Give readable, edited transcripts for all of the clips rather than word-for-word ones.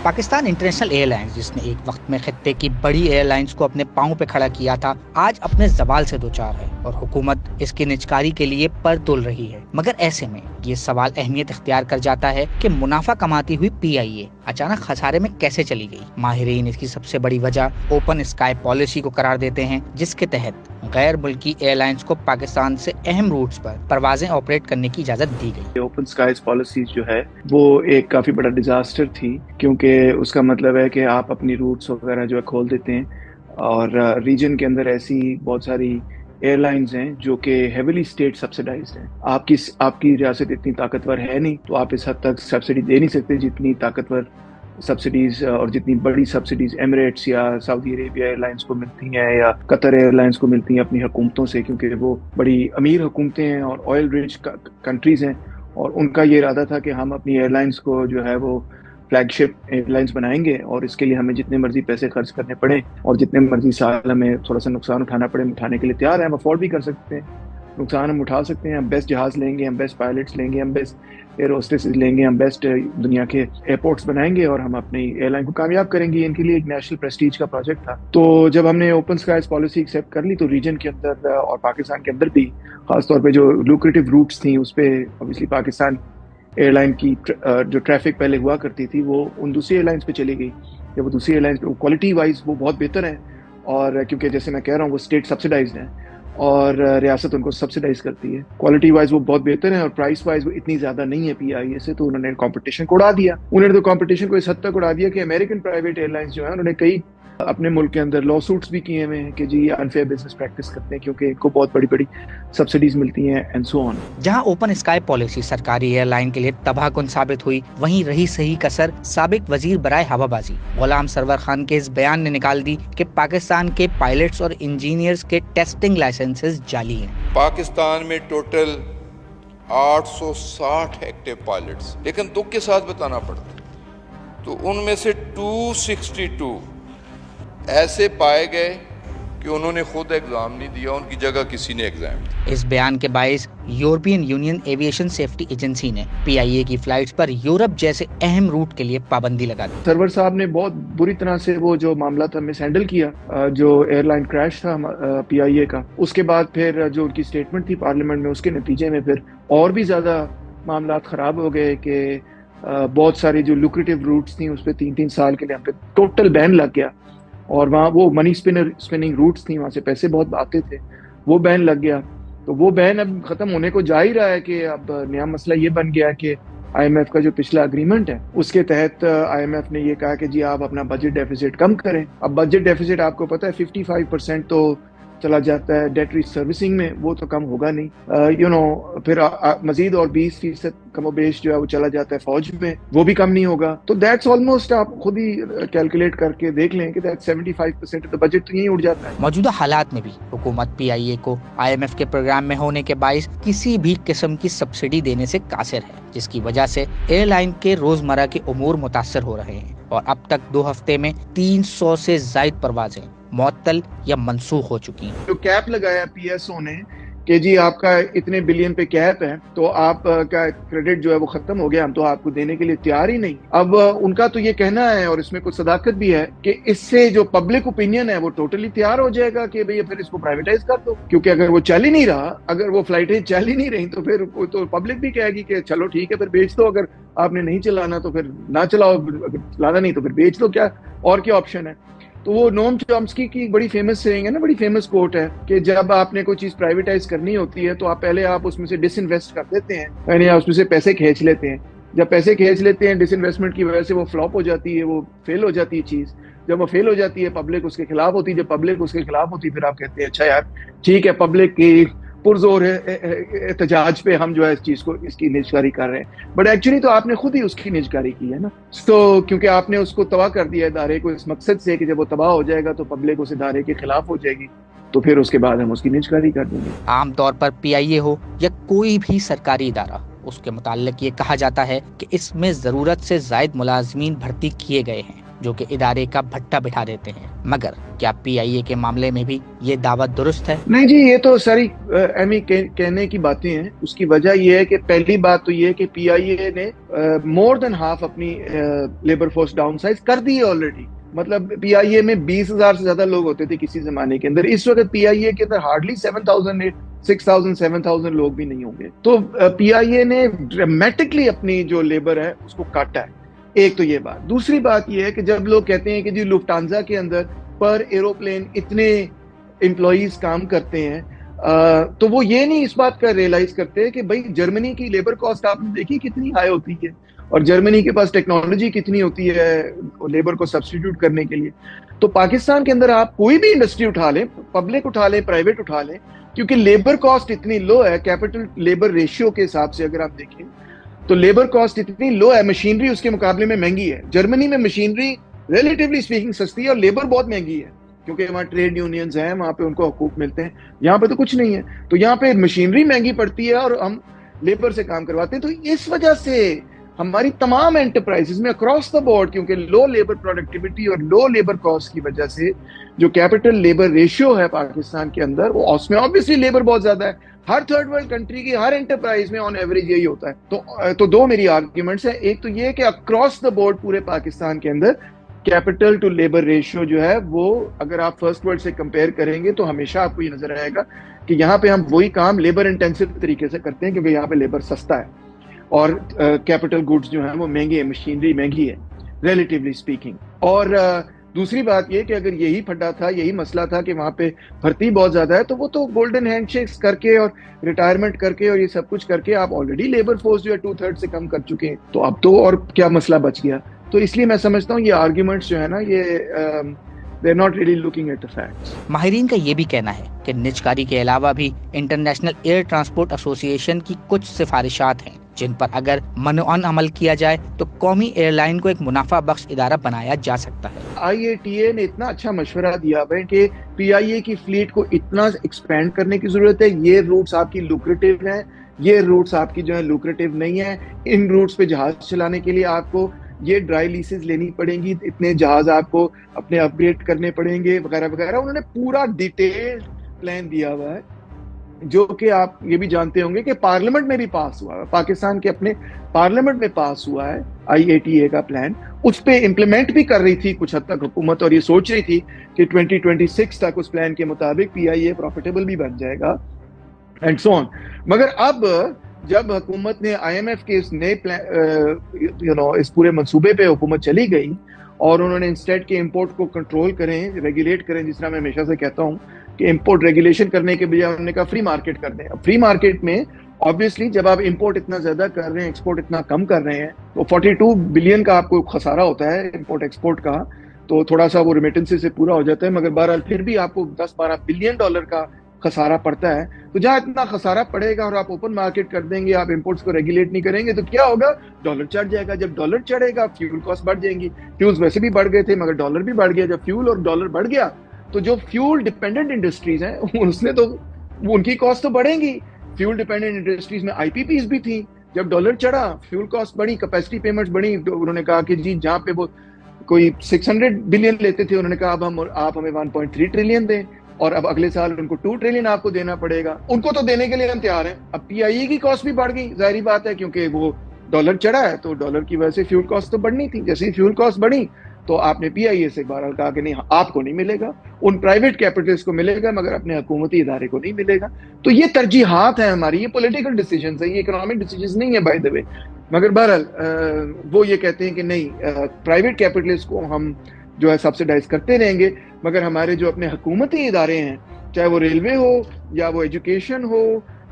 Pakistan international air lines, جس نے ایک وقت میں خطے کی بڑی ایئر لائنز کو اپنے پاؤں پہ کھڑا کیا تھا، آج اپنے زوال سے دوچار ہے اور حکومت اس کی نجکاری کے لیے پر تل رہی ہے۔ مگر ایسے میں یہ سوال اہمیت اختیار کر جاتا ہے کہ منافع کماتی ہوئی پی آئی اے اچانک خسارے میں کیسے چلی گئی۔ ماہرین اس کی سب سے بڑی وجہ اوپن اسکائی پالیسی کو قرار دیتے ہیں، جس کے تحت غیر ملکی ایئر لائنز کو پاکستان سے اہم روٹس پر پروازیں آپریٹ کرنے کی اجازت دی گئی۔ اوپن اسکائز پالیسی جو ہے وہ ایک کافی بڑا ڈیزاسٹر تھی، کیونکہ اس کا مطلب ہے کہ آپ اپنی روٹس وغیرہ جو ہے کھول دیتے ہیں، اور ریجن کے اندر ایسی بہت ساری ایئر لائنز ہیں جو کہ ہیویلی اسٹیٹ سبسیڈائزڈ ہیں۔ آپ کی ریاست اتنی طاقتور ہے نہیں، تو آپ اس حد تک سبسڈی دے نہیں سکتے جتنی طاقتور سبسڈیز اور جتنی بڑی سبسڈیز ایمریٹس یا سعودی عربیہ ایئر لائنز کو ملتی ہیں یا قطر ایئر لائنز کو ملتی ہیں اپنی حکومتوں سے، کیونکہ وہ بڑی امیر حکومتیں ہیں اور آئل رچ کنٹریز ہیں، اور ان کا یہ ارادہ تھا کہ ہم اپنی ایئر لائنز کو جو ہے وہ فلیگ شپ ایئر لائنز بنائیں گے، اور اس کے لیے ہمیں جتنے مرضی پیسے خرچ کرنے پڑیں اور جتنے مرضی سال ہمیں تھوڑا سا نقصان اٹھانا پڑے، ہم اٹھانے کے لیے تیار ہیں، ہم افورڈ بھی کر سکتے ہیں، نقصان ہم اٹھا سکتے ہیں، ہم بیسٹ جہاز لیں گے، ہم بیسٹ پائلٹس لیں گے، ہم بیسٹ ایئر ہوسٹسز لیں گے، ہم بیسٹ دنیا کے ایئرپورٹس بنائیں گے اور ہم اپنی ایئر لائن کو کامیاب کریں گے۔ ان کے لیے ایک نیشنل پریسٹیج کا پروجیکٹ تھا۔ تو جب ہم نے اوپن اسکائز پالیسی ایکسیپٹ کر لی تو ریجن کے اندر اور پاکستان کے اندر بھی خاص طور پہ جو لوکریٹو روٹس تھیں اس پہ اوبیسلی پاکستان ایئر لائن کی جو ٹریفک پہلے ہوا کرتی تھی وہ ان دوسری ایئر لائنز پہ چلی گئی۔ جب وہ دوسری ایئر لائنز پہ کوالٹی وائز وہ بہت بہتر ہیں، اور کیونکہ جیسے میں کہہ رہا ہوں وہ اسٹیٹ سبسیڈائزڈ ہیں اور ریاست ان کو سبسیڈائز کرتی ہے، کوالٹی وائز وہ بہت بہتر ہیں اور پرائس وائز وہ اتنی زیادہ نہیں ہے پی آئی اے سے، تو انہوں نے کمپٹیشن کو اڑا دیا۔ انہوں نے تو کمپٹیشن کو اس حد تک اڑا دیا کہ امریکن پرائیویٹ ایئر لائنز جو ہیں انہوں نے کئی اپنے ملک کے اندر لا سوٹس بھی کیے ہوئے ہیں کہ جی انفیئر بزنس پریکٹس کرتے ہیں کیونکہ ان کو بہت بڑی بڑی سبسڈیز ملتی ہیں اینڈ سو آن۔ جہاں اوپن اسکائی پالیسی سرکاری ایئر لائن کے لیے تباہ کن ثابت ہوئی، وہیں رہی صحیح کسر سابق وزیر برائے ہوا بازی غلام سرور خان کے اس بیان نے نکال دی کہ پاکستان کے پائلٹس اور انجینئرز کے ٹیسٹنگ لائسنسز جعلی ہیں۔ پاکستان میں ٹوٹل 860 ایکٹیو پائلٹس، لیکن دکھ کے ساتھ بتانا پڑتا ہے تو ان میں سے 262 ایسے پائے گئے کہ انہوں نے خود ایگزام نہیں دیا، ان کی جگہ کسی نے ایگزام دیا۔ اس بیان کے باعث European union aviation safety agency نے پی آئی اے کی فلائٹس پر یورپ جیسے اہم روٹ کے لیے پابندی لگا دی۔ سرور صاحب نے بہت بری طرح سے وہ جو معاملہ تھا مس ہینڈل کیا، جو ایئر لائن کریش تھا پی آئی اے کا، اس کے بعد پھر جو ان کی سٹیٹمنٹ تھی پارلیمنٹ میں، اس کے نتیجے میں پھر اور بھی زیادہ معاملات خراب ہو گئے کہ بہت ساری جو لوکریٹو روٹس تھیں اس پہ 3 سال کے لیے ہم پہ ٹوٹل بین لگ گیا، اور وہاں وہ منی اسپننگ روٹس تھیں، وہاں سے پیسے بہت آتے تھے، وہ بین لگ گیا۔ تو وہ بین اب ختم ہونے کو جا ہی رہا ہے کہ اب نیا مسئلہ یہ بن گیا کہ آئی ایم ایف کا جو پچھلا اگریمنٹ ہے اس کے تحت آئی ایم ایف نے یہ کہا کہ جی آپ اپنا بجٹ ڈیفیسٹ کم کریں۔ اب بجٹ ڈیفیسٹ آپ کو پتہ ہے 55% تو چلا جاتا ہے ڈیٹ ری سروسنگ میں، وہ تو کم ہوگا نہیں، پھر مزید اور 20% کم و بیش جو ہے وہ چلا جاتا ہے فوج میں، وہ بھی کم نہیں ہوگا۔ تو دیٹس آلموسٹ آپ خود ہی کیلکولیٹ کر کے دیکھ لیں کہ 75% تو بجٹ تو یہیں اڑ جاتا ہے۔ موجودہ حالات میں بھی حکومت پی آئی اے کو آئی ایم ایف کے پروگرام میں ہونے کے باعث کسی بھی قسم کی سبسڈی دینے سے قاصر ہے، جس کی وجہ سے ایئر لائن کے روزمرہ کے امور متاثر ہو رہے ہیں، اور اب تک 2 ہفتے میں 300 سے زائد پروازیں معطل یا منسوخ ہو چکی ہیں۔ جو کیپ لگایا پی ایس او نے کہ جی آپ کا اتنے بلین پہ کیپ ہے تو آپ کا کریڈٹ جو ہے وہ ختم ہو گیا، ہم تو آپ کو دینے کے لیے تیار ہی نہیں۔ اب ان کا تو یہ کہنا ہے، اور اس میں کچھ صداقت بھی ہے، کہ اس سے جو پبلک اوپینین ہے وہ ٹوٹلی تیار ہو جائے گا کہ بھئی پھر اس کو پرائیویٹائز کر دو، کیونکہ اگر وہ چل ہی نہیں رہا، اگر وہ فلائٹیں چل ہی نہیں رہی تو پھر تو پبلک بھی کہے گی کہ چلو ٹھیک ہے پھر بیچ دو، اگر آپ نے نہیں چلانا تو پھر نہ چلاؤ، اگر چلانا نہیں تو پھر بیچ دو، کیا اور کیا آپشن ہے۔ تو وہ نوم چومسکی کی بڑی فیمس سیئنگ ہے نا، بڑی فیمس کوٹ ہے کہ جب آپ نے کوئی چیز پرائیویٹائز کرنی ہوتی ہے تو آپ پہلے آپ اس میں سے ڈس انویسٹ کر دیتے ہیں، یعنی اس میں سے پیسے کھینچ لیتے ہیں۔ جب پیسے کھینچ لیتے ہیں ڈس انویسٹمنٹ کی وجہ سے وہ فلاپ ہو جاتی ہے، وہ فیل ہو جاتی ہے چیز۔ جب وہ فیل ہو جاتی ہے پبلک اس کے خلاف ہوتی ہے، جب پبلک اس کے خلاف ہوتی ہے پھر آپ کہتے ہیں اچھا یار ٹھیک ہے، پبلک کی پرزور احتجاج پہ ہم جو ہے اس چیز کو اس کی نجکاری کر رہے ہیں، بٹ ایکچولی تو آپ نے خود ہی اس کی نجکاری کی ہے نا، تو کیونکہ آپ نے اس کو تباہ کر دیا ادارے کو اس مقصد سے کہ جب وہ تباہ ہو جائے گا تو پبلک اس ادارے کے خلاف ہو جائے گی، تو پھر اس کے بعد ہم اس کی نجکاری کر دیں گے۔ عام طور پر پی آئی اے ہو یا کوئی بھی سرکاری ادارہ، اس کے متعلق یہ کہا جاتا ہے کہ اس میں ضرورت سے زائد ملازمین بھرتی کیے گئے ہیں، جو کہ ادارے کا بھٹا بٹھا دیتے ہیں. مگر کیا PIA کے معاملے میں بھی یہ دعوت درست ہے؟ نہیں جی، یہ تو ساری ایمی کہنے کی باتیں ہیں. اس کی وجہ یہ ہے کہ پہلی بات تو یہ ہے کہ PIA نے مور دین ہاف اپنی لیبر فورس ڈاؤن سائز کر دی ہے آلریڈی. مطلب PIA میں 20,000 سے زیادہ لوگ ہوتے تھے کسی زمانے کے اندر. اس وقت PIA کے اندر ہارڈلی 6,000 7,000 لوگ بھی نہیں ہوں گے. تو PIA نے ڈرامیٹکلی اپنی جو لیبر ہے اس کو کاٹا ہے. ایک تو یہ بات. دوسری بات یہ ہے کہ جب لوگ کہتے ہیں کہ جی لوفٹانزا کے اندر پر ایروپلین اتنے امپلائیز کام کرتے ہیں، تو وہ یہ نہیں اس بات کا ریئلائز کرتے کہ بھائی جرمنی کی لیبر کاسٹ آپ نے دیکھی کتنی ہائی ہوتی ہے، اور جرمنی کے پاس ٹیکنالوجی کتنی ہوتی ہے لیبر کو سبسٹیٹیوٹ کرنے کے لیے. تو پاکستان کے اندر آپ کوئی بھی انڈسٹری اٹھا لیں، پبلک اٹھا لیں، پرائیویٹ اٹھا لیں، کیونکہ لیبر کاسٹ اتنی لو ہے کیپٹل لیبر ریشیو کے حساب سے اگر آپ دیکھیں تو لیبر کاسٹ اتنی لو ہے، مشینری اس کے مقابلے میں مہنگی ہے. جرمنی میں مشینری ریلیٹیولی اسپیکنگ سستی ہے اور لیبر بہت مہنگی ہے، کیونکہ وہاں ٹریڈ یونینز ہیں، وہاں پہ ان کو حقوق ملتے ہیں. یہاں پہ تو کچھ نہیں ہے. تو یہاں پہ مشینری مہنگی پڑتی ہے اور ہم لیبر سے کام کرواتے ہیں. تو اس وجہ سے ہماری تمام انٹرپرائزز میں اکراس دا بورڈ، کیونکہ لو لیبر پروڈکٹیوٹی اور لو لیبر کاسٹ کی وجہ سے جو کیپٹل لیبر ریشیو ہے پاکستان کے اندر، وہ اس میں obviously لیبر بہت زیادہ ہے. ہر تھرڈ ورلڈ کنٹری کی ہر انٹرپرائز میں آن ایوریج یہی ہوتا ہے. تو دو میری آرگیومنٹس ہیں. ایک تو یہ کہ اکراس دا بورڈ پورے پاکستان کے اندر کیپٹل ٹو لیبر ریشیو جو ہے وہ اگر آپ فرسٹ ورلڈ سے کمپیئر کریں گے تو ہمیشہ آپ کو یہ نظر آئے گا کہ یہاں پہ ہم وہی کام لیبر انٹینسو طریقے سے کرتے ہیں، کیونکہ یہاں پہ لیبر سستا ہے اور کیپٹل گڈز جو ہیں وہ مہنگے ہیں، مشینری مہنگی ہے ریلیٹیولی اسپیکنگ. اور دوسری بات یہ کہ اگر یہی پھڈا تھا، یہی مسئلہ تھا کہ وہاں پہ بھرتی بہت زیادہ ہے، تو وہ تو گولڈن ہینڈ شیکس کر کے اور ریٹائرمنٹ کر کے اور یہ سب کچھ کر کے آپ آلریڈی لیبر فورس جو ہے 2/3 سے کم کر چکے ہیں. تو اب تو اور کیا مسئلہ بچ گیا؟ تو اس لیے میں سمجھتا ہوں یہ آرگیومنٹس جو ہے نا یہ they're not really looking at the facts. ماہرین کا یہ بھی کہنا ہے کہ نجکاری کے علاوہ بھی انٹرنیشنل ایئر ٹرانسپورٹ ایسوسی ایشن کی کچھ سفارشات ہیں جن پر اگر منوعاً عمل کیا جائے تو قومی ایئر لائن کو ایک منافع بخش ادارہ بنایا جا سکتا ہے. IATA نے اتنا اچھا مشورہ دیا ہے کہ PIA کی فلیٹ کو اتنا ایکسپینڈ کرنے کی ضرورت ہے. یہ روٹس آپ کی لوکریٹو ہیں، یہ روٹس آپ کی جو ہے لوکریٹو نہیں ہیں. ان روٹس پہ جہاز چلانے کے لیے آپ کو یہ ڈرائی لیسز لینی پڑیں گی، اتنے جہاز آپ کو اپنے اپ گریڈ کرنے پڑیں گے وغیرہ وغیرہ. انہوں نے پورا ڈیٹیلڈ پلان دیا ہوا ہے جو کہ آپ یہ بھی جانتے ہوں گے کہ پارلیمنٹ میں بھی پاس ہوا ہے، پاکستان کے اپنے پارلیمنٹ میں پاس ہوا ہے IATA کا پلان. اس پہ امپلیمنٹ بھی کر رہی تھی کچھ حد تک حکومت، اور یہ سوچ رہی تھی کہ 2026 تک اس پلان کے مطابق PIA پروفیٹیبل بھی بن جائے گا اینڈ سو آن. مگر اب جب حکومت نے IMF کے اس نئے اس پورے منصوبے پہ حکومت چلی گئی اور انہوں نے انسٹیڈ کے امپورٹ کو کنٹرول کریں، ریگولیٹ کریں، جس طرح میں ہمیشہ سے کہتا ہوں کہ امپورٹ ریگولیشن کرنے کے بجائے انہوں نے کہا فری مارکیٹ کر دیں. اب فری مارکیٹ میں obviously جب آپ امپورٹ اتنا زیادہ کر رہے ہیں، ایکسپورٹ اتنا کم کر رہے ہیں، تو 42 بلین کا آپ کو خسارہ ہوتا ہے امپورٹ ایکسپورٹ کا، تو تھوڑا سا وہ ریمیٹنس سے پورا ہو جاتا ہے. مگر بہرحال پھر بھی آپ کو 10-12 بلین ڈالر کا خسارہ پڑتا ہے. تو جہاں اتنا خسارہ پڑے گا اور آپ اوپن مارکیٹ کر دیں گے، آپ امپورٹس کو ریگولیٹ نہیں کریں گے، تو کیا ہوگا؟ ڈالر چڑھ جائے گا. جب ڈالر چڑھے گا فیول کاسٹ بڑھ جائیں گی. فیولز ویسے بھی بڑھ گئے تھے مگر ڈالر بھی بڑھ گیا. جب فیول اور ڈالر بڑھ گیا تو جو فیول ڈیپینڈنٹ انڈسٹریز ہیں اس نے تو ان کی کاسٹ تو بڑھیں گی. فیول ڈیپینڈنٹ انڈسٹریز میں IPPs بھی تھیں. جب ڈالر چڑھا فیول کاسٹ بڑھی، کیپیسٹی پیمنٹس بڑھی. تو انہوں نے کہا کہ جی جہاں پہ وہ کوئی 600 بلین لیتے تھے، انہوں نے کہا اب آپ ہمیں 1.3 ٹریلین دیں، اور اب اگلے سال ان کو 2 ٹریلین آپ کو دینا پڑے گا. ان کو تو دینے کے لیے ہم تیار ہیں. اب PIA کی کاسٹ بھی بڑھ گئی، ظاہری بات ہے، کیونکہ وہ ڈالر چڑھا ہے تو ڈالر کی وجہ سے فیول کاسٹ تو بڑھنی تھی. جیسے ہی فیول کاسٹ بڑھی تو آپ نے PIA سے بہرحال کہا کہ نہیں، آپ کو نہیں ملے گا، ان پرائیویٹ کیپٹلس کو ملے گا مگر اپنے حکومتی ادارے کو نہیں ملے گا. تو یہ ترجیحات ہیں ہماری، یہ پولیٹیکل ڈیسیجنز ہیں، یہ اکنامک ڈیسیجنز نہیں ہیں بائی دا وے. مگر بہرحال وہ یہ کہتے ہیں کہ نہیں، پرائیویٹ کیپٹلس کو ہم جو ہے سبسیڈائز کرتے رہیں گے، مگر ہمارے جو اپنے حکومتی ادارے ہیں، چاہے وہ ریلوے ہو یا وہ ایجوکیشن ہو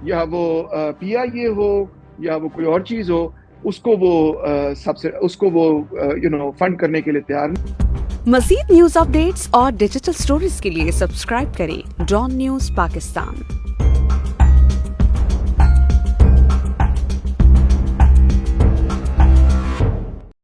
یا وہ PIA ہو یا وہ کوئی اور چیز ہو، اس کو وہ فنڈ کرنے کے لیے تیار نہیں. مزید نیوز اپڈیٹس اور ڈیجیٹل سٹوریز کے لیے سبسکرائب کریں ڈان نیوز پاکستان.